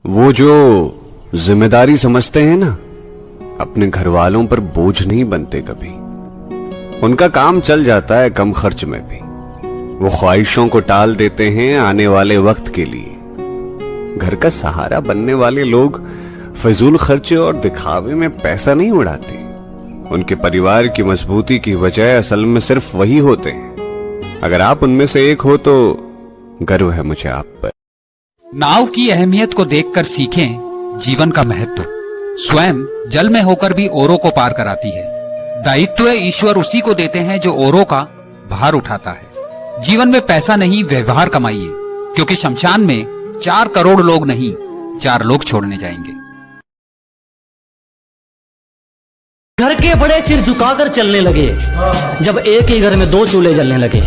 वो जो जिम्मेदारी समझते हैं ना, अपने घर वालों पर बोझ नहीं बनते कभी। उनका काम चल जाता है कम खर्च में भी। वो ख्वाहिशों को टाल देते हैं आने वाले वक्त के लिए। घर का सहारा बनने वाले लोग फजूल खर्चे और दिखावे में पैसा नहीं उड़ाते। उनके परिवार की मजबूती की वजह असल में सिर्फ वही होते हैं। अगर आप उनमें से एक हो तो गर्व है मुझे आप पर। नाव की अहमियत को देखकर सीखें जीवन का महत्व। स्वयं जल में होकर भी औरों को पार कराती है। दायित्व ईश्वर उसी को देते हैं जो औरों का भार उठाता है। जीवन में पैसा नहीं, व्यवहार कमाइए, क्योंकि शमशान में 4 करोड़ लोग नहीं, 4 लोग छोड़ने जाएंगे। घर के बड़े सिर झुकाकर चलने लगे जब एक ही घर में 2 चूल्हे जलने लगे।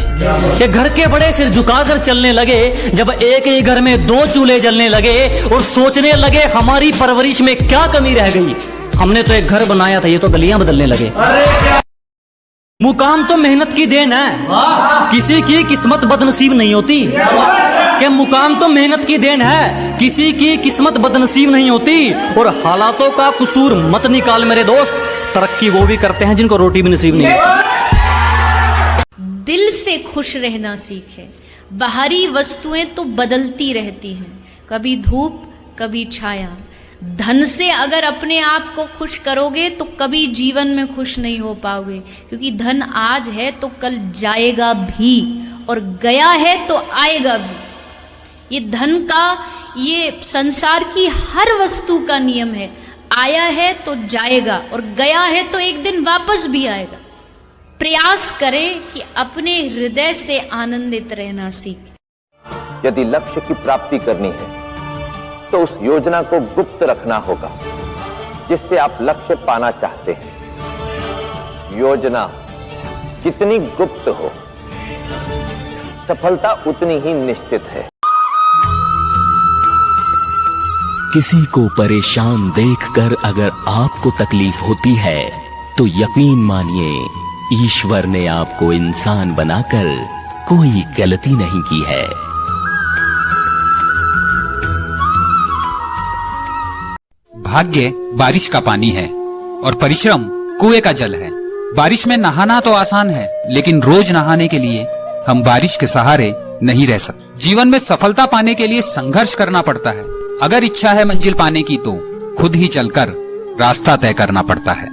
कि घर के बड़े सिर झुकाकर चलने लगे जब एक ही घर में 2 चूल्हे जलने लगे और सोचने लगे हमारी परवरिश में क्या कमी रह गई। हमने तो एक घर बनाया था, ये तो गलियां बदलने लगे। मुकाम तो मेहनत की देन है, किसी की किस्मत बदनसीब नहीं होती। कि मुकाम तो मेहनत की देन है, किसी की किस्मत बदनसीब नहीं होती। और हालातों का कसूर मत निकाल मेरे दोस्त, तरक्की वो भी करते हैं जिनको रोटी भी नसीब नहीं। दिल से खुश रहना सीखें। बाहरी वस्तुएं तो बदलती रहती हैं, कभी धूप कभी छाया। धन से अगर अपने आप को खुश करोगे तो कभी जीवन में खुश नहीं हो पाओगे, क्योंकि धन आज है तो कल जाएगा भी, और गया है तो आएगा भी। ये धन का, ये संसार की हर वस्तु का नियम है। आया है तो जाएगा और गया है तो एक दिन वापस भी आएगा। प्रयास करें कि अपने हृदय से आनंदित रहना सीखें। यदि लक्ष्य की प्राप्ति करनी है तो उस योजना को गुप्त रखना होगा जिससे आप लक्ष्य पाना चाहते हैं। योजना जितनी गुप्त हो, सफलता उतनी ही निश्चित है। किसी को परेशान देखकर अगर आपको तकलीफ होती है तो यकीन मानिए ईश्वर ने आपको इंसान बनाकर कोई गलती नहीं की है। भाग्य बारिश का पानी है और परिश्रम कुएं का जल है। बारिश में नहाना तो आसान है, लेकिन रोज नहाने के लिए हम बारिश के सहारे नहीं रह सकते। जीवन में सफलता पाने के लिए संघर्ष करना पड़ता है। अगर इच्छा है मंजिल पाने की तो खुद ही चलकर रास्ता तय करना पड़ता है।